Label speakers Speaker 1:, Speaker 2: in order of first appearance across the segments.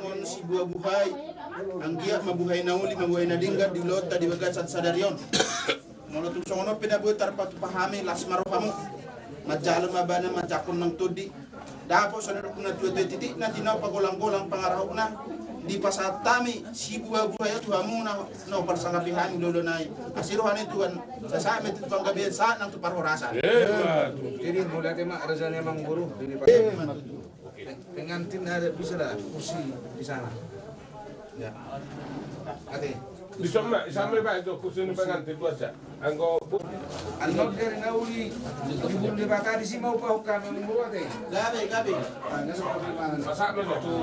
Speaker 1: mon si buhay ang giya mabuhay na uli mabuhay na dinggat di lota di bagat sad sadarion molo tum songono pinabutar patupahami las maruhamu majalo mabana majakon ng tudi dapo sa narok na tuwa titik na tinaw pagulang-gulang pangarahok na di pasatami si buhay at huwamu na no parsangapihan lolo na asiruhan tuan sa samet itong gabihan sa nang tuparhorasan
Speaker 2: jadi mulai tema ada sana emang guru ini pengantin ada bisa lah kursi di sana ya ate
Speaker 3: Isama ba itu kursi pengantin itu aja anggo
Speaker 2: anok dari nauli ibu di baka di sini mau pa kami membuat
Speaker 1: gabi
Speaker 2: nggak seperti mana
Speaker 3: masak mo to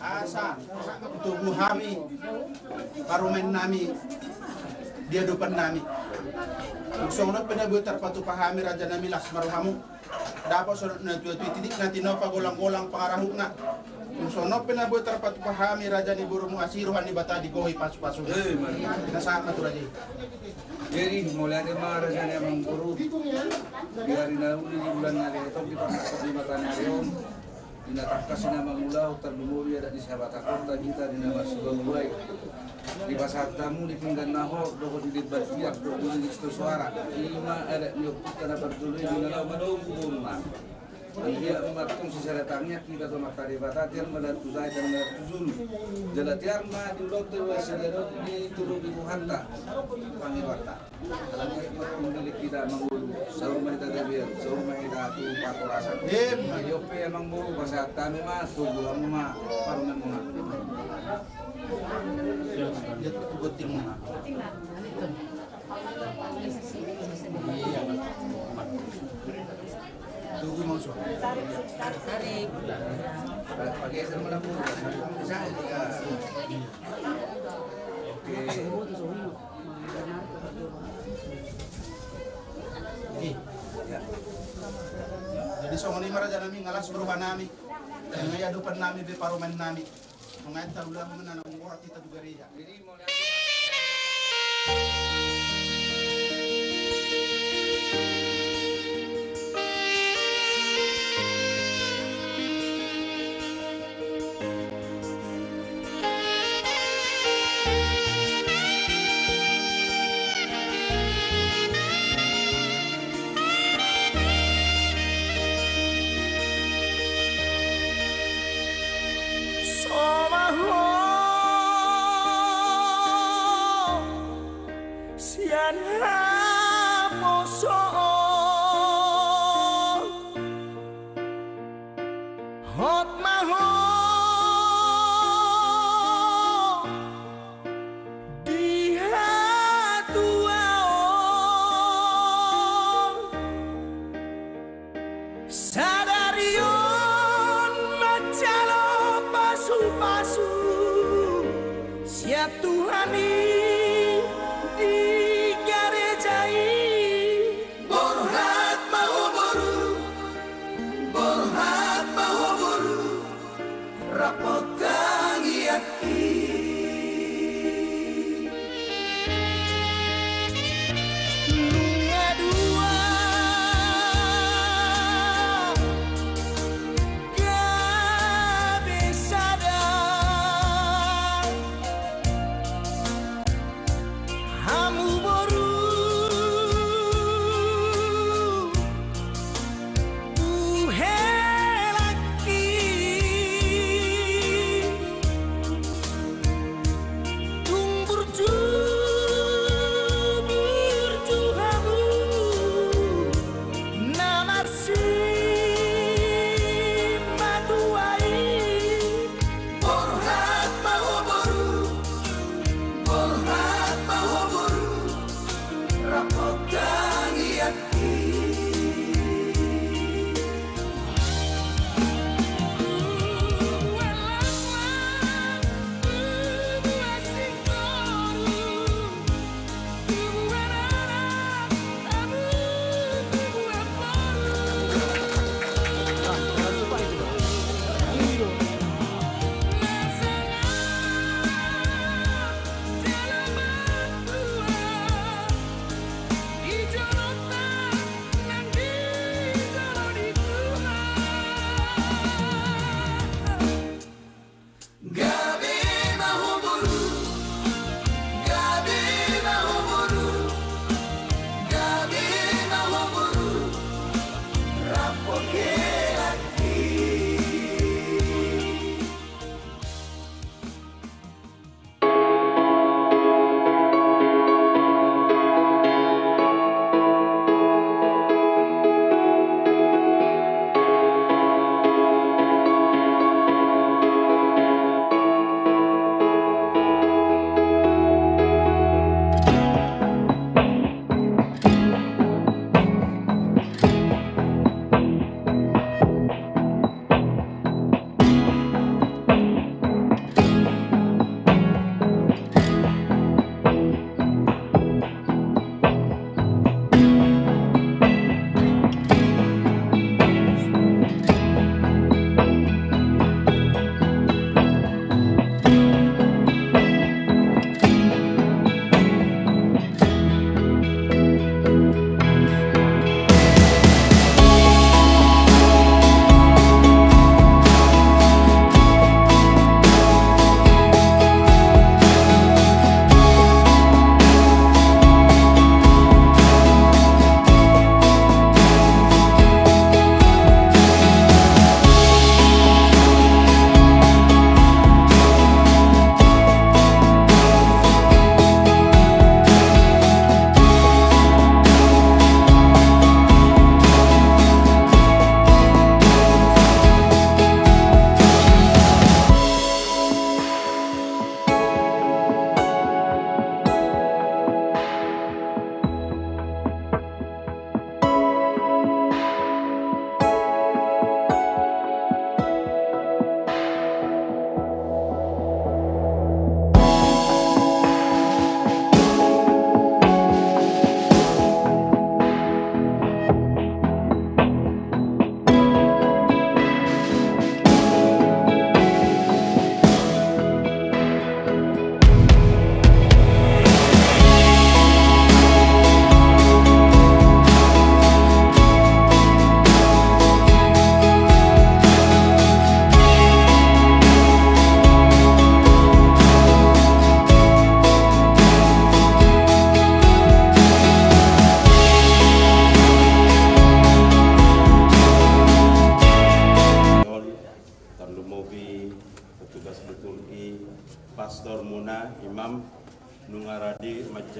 Speaker 1: asa tubuh kami parumen nami dia depan nami songot penabutar patupahami raja nami las maruhamu dapat sonot na tuwa titik na tinaw pagulang-gulang pangarahok na sonot penabutar patupahami raja ni burumu asiruhan ni bata di gohi pasu-pasu nasama tu raja
Speaker 2: jadi mulai tema ada sana emang guru di hari nauli di bulan hari itu di pasar di mata nariom dinatapkas na mangulau terdumuri ada di sahabat kota kita di nama Subawai di pasar tamu di pinggan naho doho di bersiap doho di suara ima ada nyok kita dapat dulu di dalam madong rumah dia mematung sisa datangnya kita tuh makari batatian melatu saya dan melatu zulu jalatiar ma di ulok tuh wasilero di turu di buhanta pangiwata alamnya memiliki kita mangulu sahur kita gabian sahur kita tu pakorasan yope emang buru pasat kami mah tunggu kamu mah parunan mah
Speaker 1: dia kuting mah tunggu masuk
Speaker 4: tarik
Speaker 2: pakai sama lampu bisa ya
Speaker 1: jadi songon lima raja nami ngalas berubah nami ngaya dupan nami be parumen nami mengantar ulah menanam orang kita juga ria
Speaker 2: jadi mulai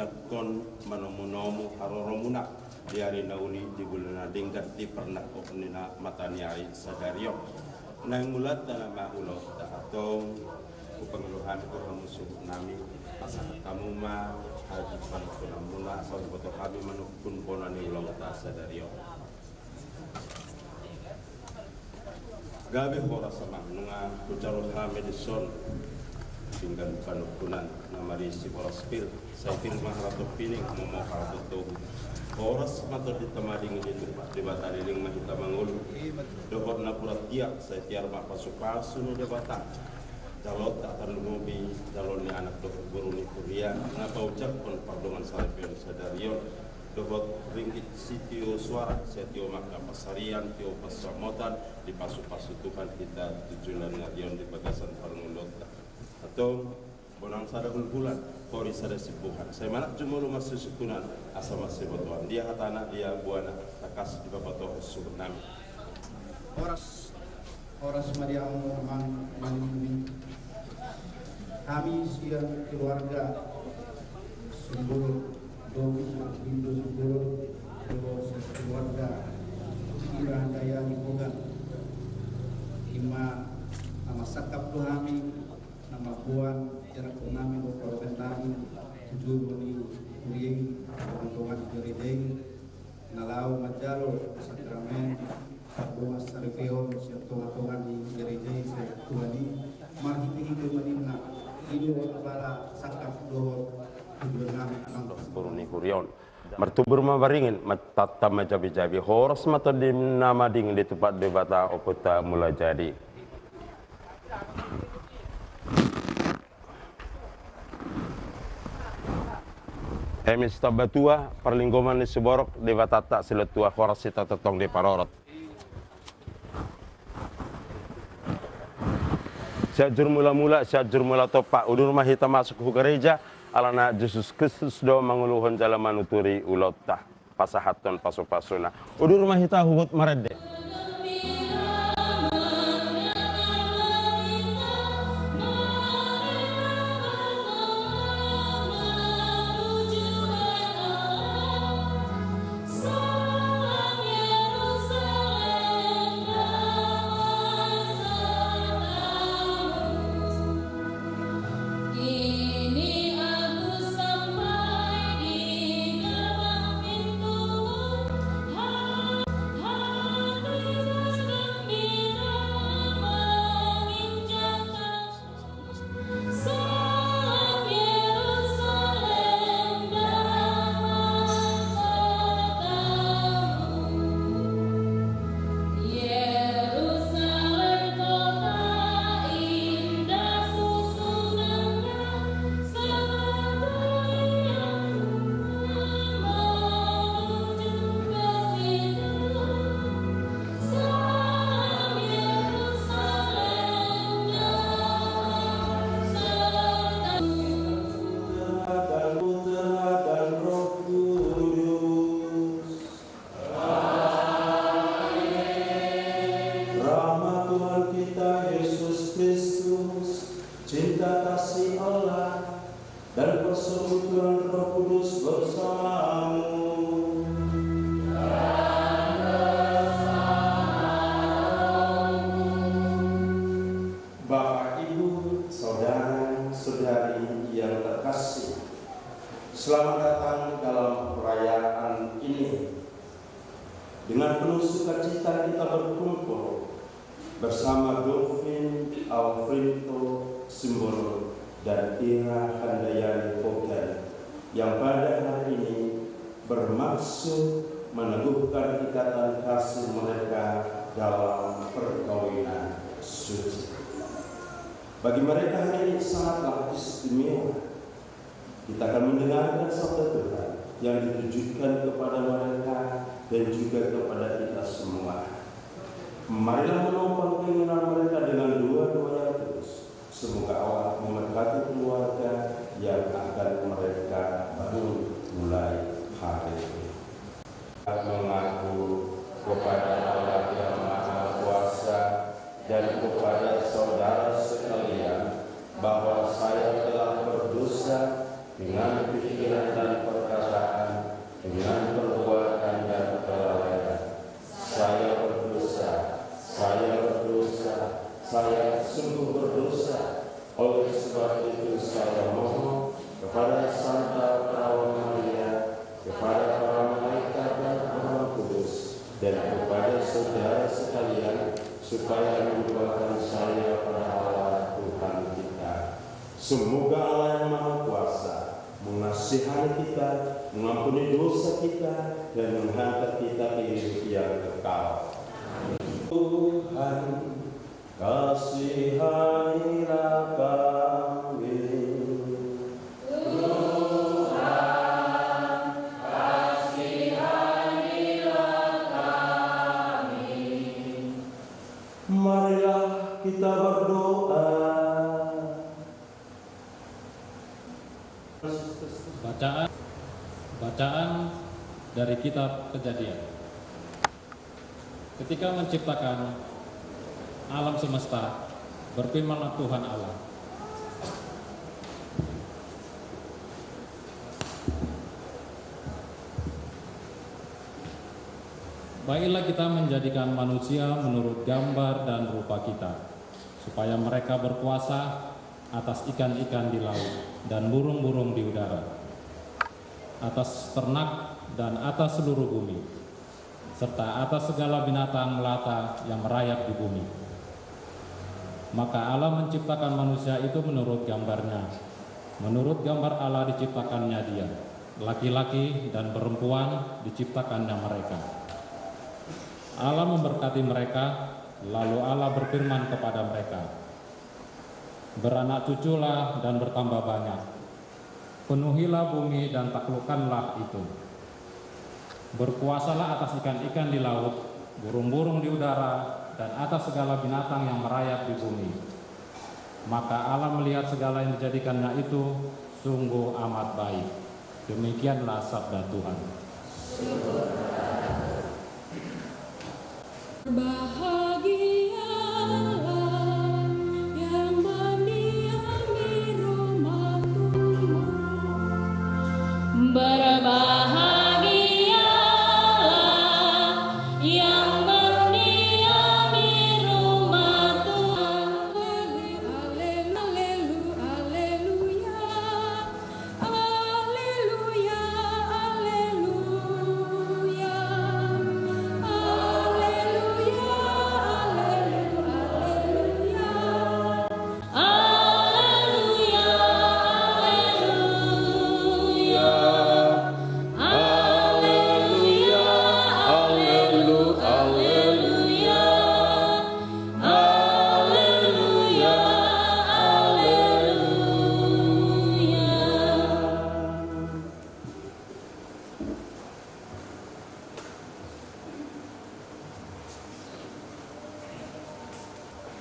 Speaker 5: jakon manomonomu haroromuna diari nauli di bulan dingkat di pernah openina mataniari sadario nang mulat dan nama ulot atau pengeluhan musuh nami asal kamu mah haji panunamuna asal foto kami manukun ponani ulang ta sadario gabe hora sama nunga kucaro hamedison tinggal panukunan namari si horaspil saya film maharato pining mau harato horas matur ditamading di batariling mahita mangulu dohor na purat tiak saya tiar mak pasu-pasu no debata jalot tak terlumobi jalon ni anak dohor guru ni kuria ngapa ucap pun pardongan salepion sadarion dohor ringgit sitio suara setio makna pasarian tio pasamotan di pasu-pasu Tuhan kita tujuan ngadion di bagasan parngulot atau bonang sada bulan kori sada sibuhan saya manak cuma rumah susukunan asal masih botoan dia hatana dia buana takas di bapato susukunan
Speaker 1: horas mariang mani kami siang keluarga Sumbul Domi Indo Sumbul keluarga Irah Daya Nipogan Ima nama sakap kami nama buan jarak kami beberapa kami tujuh bani kuring orang gereja nalau majalo sakramen sabua sarpeon siapa di gereja tuani marhiti hidup manimna hidup para sakap dohor
Speaker 5: buruni kurion mertubur mabaringin matata majabi-jabi horas mata di nama dingin di tempat debata opota mulai jadi Emis tabatua perlinggoman di seborok di batata siletua horasita tetong di parorot. Syajur mula-mula syajur mula topak udur mah kita masuk ke gereja alana Yesus Kristus do manguluhun jalan manuturi ulota pasahaton pasu-pasuna udur mah kita hugut marede. Selamat datang dalam perayaan ini. Dengan penuh sukacita kita berkumpul bersama Dolphin, Alfredo, Simbolo, dan Ira Handayani Pogan yang pada hari ini bermaksud meneguhkan ikatan kasih mereka dalam perkawinan suci. Bagi mereka hari ini sangatlah istimewa. Kita akan mendengarkan sabda Tuhan yang ditujukan kepada mereka dan juga kepada kita semua. Marilah menopang keinginan mereka dengan doa-doa yang terus. Semoga Allah memberkati keluarga yang akan mereka baru mulai hari ini. Mengaku kepada Allah yang Maha Kuasa dan kepada saudara sekalian bahwa saya telah berdosa dengan pikiran dan perkataan, dengan perbuatan dan kelalaian. Saya berdosa, saya sungguh berdosa. Oleh sebab itu saya mohon kepada Santa Perawan Maria, kepada para malaikat dan Roh Kudus, dan kepada saudara sekalian, supaya mendoakan saya pada Allah Tuhan kita. Semoga Allah yang Maha Kuasa mengasihani kita, mengampuni dosa kita, dan menghantar kita ke hidup yang kekal. Tuhan, kasihanilah kami.
Speaker 6: Tuhan, kasihanilah kami.
Speaker 5: Marilah kita berdoa.
Speaker 7: Bacaan dari kitab Kejadian. Ketika menciptakan alam semesta, berfirmanlah Tuhan Allah, baiklah kita menjadikan manusia menurut gambar dan rupa kita, supaya mereka berkuasa atas ikan-ikan di laut dan burung-burung di udara, atas ternak dan atas seluruh bumi, serta atas segala binatang melata yang merayap di bumi. Maka Allah menciptakan manusia itu menurut gambarnya. Menurut gambar Allah diciptakannya dia, laki-laki dan perempuan diciptakannya mereka. Allah memberkati mereka, lalu Allah berfirman kepada mereka, beranak cuculah dan bertambah banyak, penuhilah bumi dan taklukkanlah itu. Berkuasalah atas ikan-ikan di laut, burung-burung di udara, dan atas segala binatang yang merayap di bumi. Maka Allah melihat segala yang dijadikannya itu sungguh amat baik. Demikianlah sabda Tuhan.
Speaker 6: Berbahagialah yang mendiami rumah Tuhan. Berbahagialah yang mendiami rumah Tuhan. Haleluya, haleluya, haleluya, haleluya.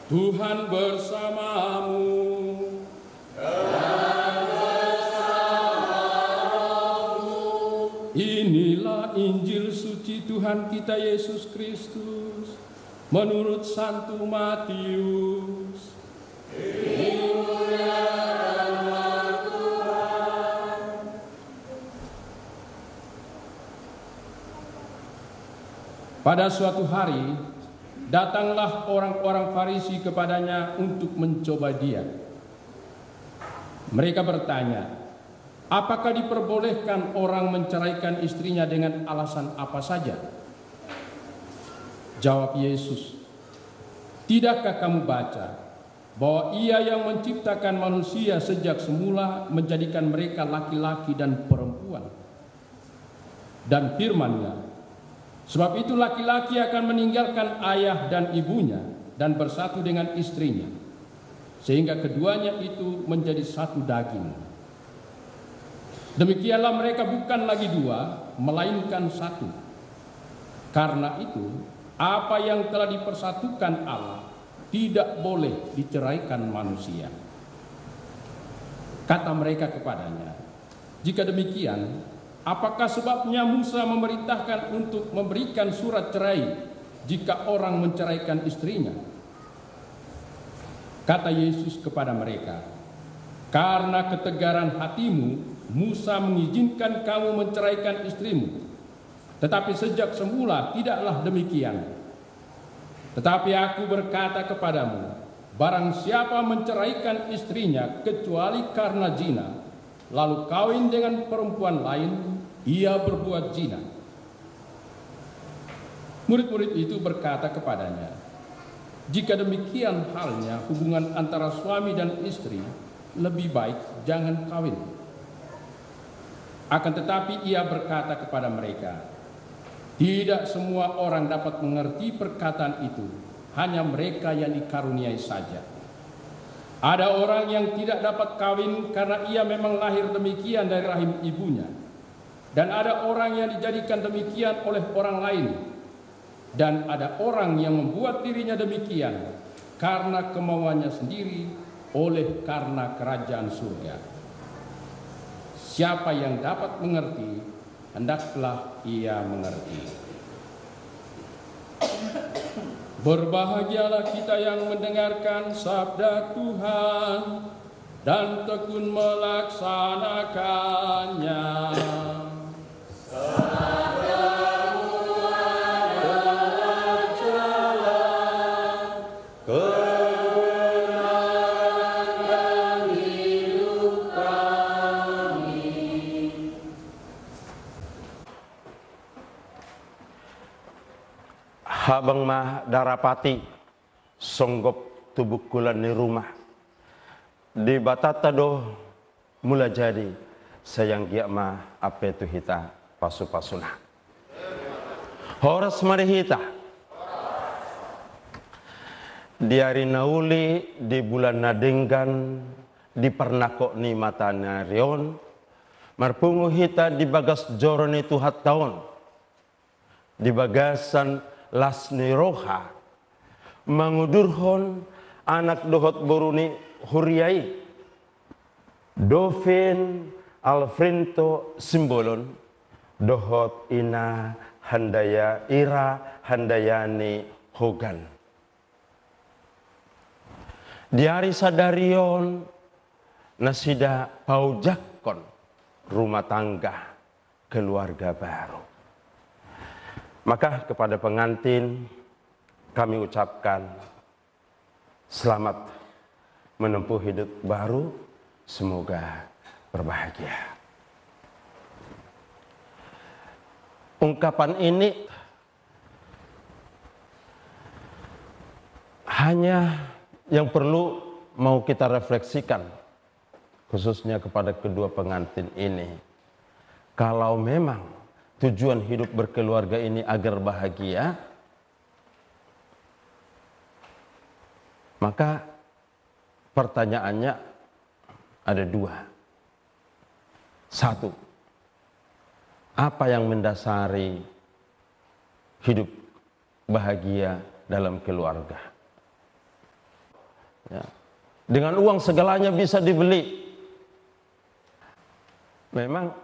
Speaker 7: Tuhan bersamamu. Inilah Injil suci Tuhan kita Yesus Kristus menurut Santo Matius. Pada suatu hari, datanglah orang-orang Farisi kepadanya untuk mencoba dia. Mereka bertanya, apakah diperbolehkan orang menceraikan istrinya dengan alasan apa saja? Jawab Yesus, tidakkah kamu baca bahwa Ia yang menciptakan manusia sejak semula menjadikan mereka laki-laki dan perempuan? Dan firman-Nya, sebab itu laki-laki akan meninggalkan ayah dan ibunya dan bersatu dengan istrinya, sehingga keduanya itu menjadi satu daging. Demikianlah mereka bukan lagi dua, melainkan satu. Karena itu, apa yang telah dipersatukan Allah tidak boleh diceraikan manusia. Kata mereka kepadanya, jika demikian, apakah sebabnya Musa memerintahkan untuk memberikan surat cerai jika orang menceraikan istrinya? Kata Yesus kepada mereka, karena ketegaran hatimu
Speaker 8: Musa mengizinkan kamu menceraikan istrimu. Tetapi sejak semula tidaklah demikian. Tetapi aku berkata kepadamu, barang siapa menceraikan istrinya kecuali karena zina, lalu kawin dengan perempuan lain, ia berbuat zina. Murid-murid itu berkata kepadanya, jika demikian halnya hubungan antara suami dan istri, lebih baik jangan kawin. Akan tetapi ia berkata kepada mereka, tidak semua orang dapat mengerti perkataan itu, hanya mereka yang dikaruniai saja. Ada orang yang tidak dapat kawin karena ia memang lahir demikian dari rahim ibunya. Dan ada orang yang dijadikan demikian oleh orang lain. Dan ada orang yang membuat dirinya demikian karena kemauannya sendiri, oleh karena kerajaan surga. Siapa yang dapat mengerti, hendaklah ia mengerti. Berbahagialah kita yang mendengarkan sabda Tuhan dan tekun melaksanakannya.
Speaker 5: Habang mah darapati songgop tubuh kulan di rumah di batata do mula jadi sayang giak mah apa itu hita pasu-pasuna horas mari hita di hari nauli di bulan nadenggan di pernako ni mata narion marpungu hita di bagas joron itu hat tahun di bagasan Lasni Roha mangudurhon anak dohot boruni huriai Dovin Alfrinto Simbolon dohot ina handaya ira handayani Hogan diari sadarion nasida paujakon rumah tangga keluarga baru. Maka kepada pengantin kami ucapkan selamat menempuh hidup baru, semoga berbahagia. Ungkapan ini hanya yang perlu mau kita refleksikan, khususnya kepada kedua pengantin ini. Kalau memang tujuan hidup berkeluarga ini agar bahagia, maka pertanyaannya ada dua. Satu, apa yang mendasari hidup bahagia dalam keluarga? Ya. Dengan uang segalanya bisa dibeli. Memang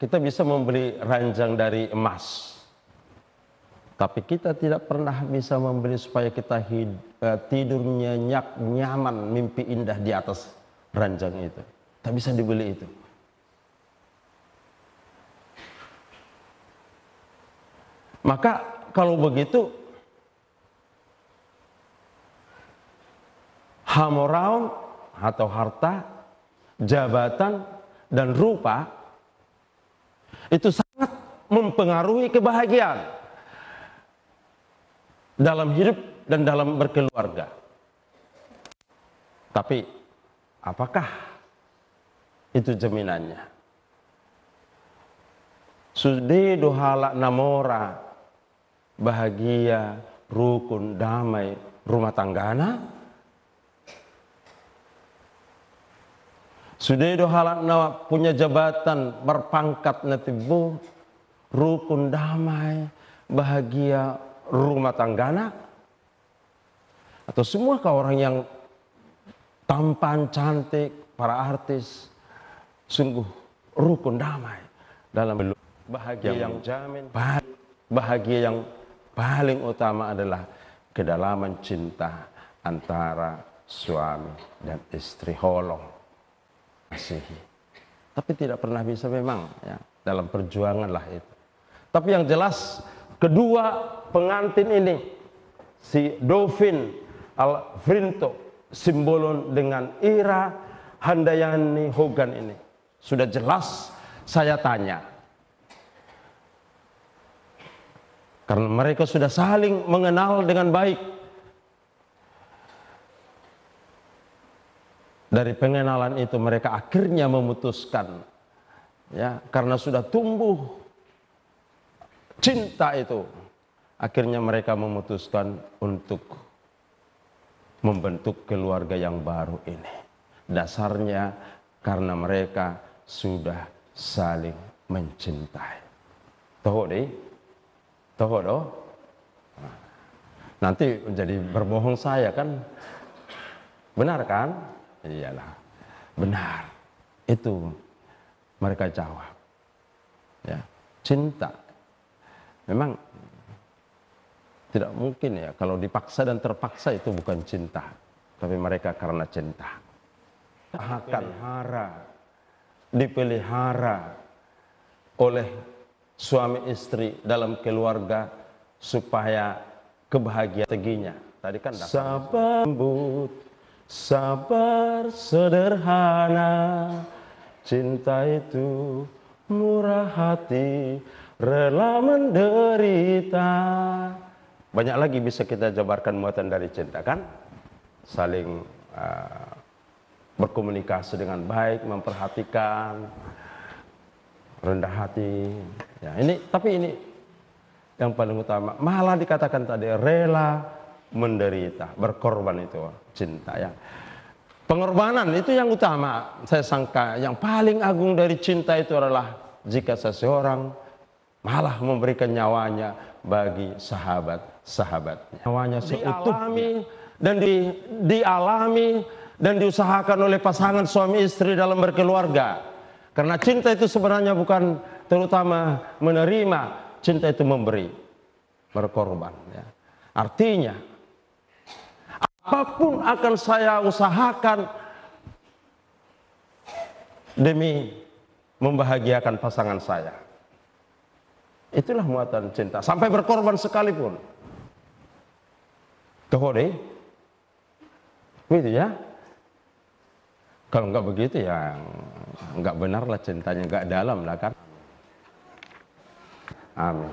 Speaker 5: kita bisa membeli ranjang dari emas, tapi kita tidak pernah bisa membeli supaya kita tidur nyenyak, nyaman, mimpi indah di atas ranjang itu. Tak bisa dibeli itu. Maka kalau begitu, hamoraun atau harta, jabatan, dan rupa itu sangat mempengaruhi kebahagiaan dalam hidup dan dalam berkeluarga. Tapi apakah itu jaminannya? Sudi dohala namora bahagia, rukun, damai rumah tanggana? Sudah dohala na punya jabatan berpangkat na tibu rukun damai bahagia rumah tanggana, atau semuakah orang yang tampan cantik para artis sungguh rukun damai dalam bahagia yang jamin bahagia yang paling utama adalah kedalaman cinta antara suami dan istri holong.
Speaker 9: Masihi. Tapi tidak pernah bisa memang ya, dalam perjuangan lah itu. Tapi yang jelas kedua pengantin ini, si Dovin Alvrinto Simbolon dengan Ira Handayani Hogan ini, sudah jelas saya tanya. Karena mereka sudah saling mengenal dengan baik. Dari pengenalan itu mereka akhirnya memutuskan, ya, karena sudah tumbuh cinta itu, akhirnya mereka memutuskan untuk membentuk keluarga yang baru ini. Dasarnya karena mereka sudah saling mencintai. Tahu deh, tahu doh. Nanti menjadi berbohong saya kan, benar kan? Iyalah, benar. Itu mereka jawab. Ya, cinta. Memang tidak mungkin ya kalau dipaksa dan terpaksa itu bukan cinta, tapi mereka karena cinta. Akan dipelihara oleh suami istri dalam keluarga supaya kebahagiaan teginya. Tadi kan sabar lembut, sabar sederhana, cinta itu murah hati, rela menderita. Banyak lagi bisa kita jabarkan muatan dari cinta kan? Saling berkomunikasi dengan baik, memperhatikan, rendah hati. Ya, tapi ini yang paling utama. Malah dikatakan tadi rela menderita, berkorban itu cinta ya. Pengorbanan itu yang utama. Saya sangka yang paling agung dari cinta itu adalah jika seseorang malah memberikan nyawanya bagi sahabat-sahabatnya. Nyawanya seutuhnya dan dialami dan diusahakan oleh pasangan suami istri dalam berkeluarga. Karena cinta itu sebenarnya bukan terutama menerima, cinta itu memberi, berkorban ya. Artinya apapun akan saya usahakan demi membahagiakan pasangan saya. Itulah muatan cinta. Sampai berkorban sekalipun. Tuh deh. Begitu ya. Kalau nggak begitu ya nggak benar lah cintanya, nggak dalam lah kan. Amin.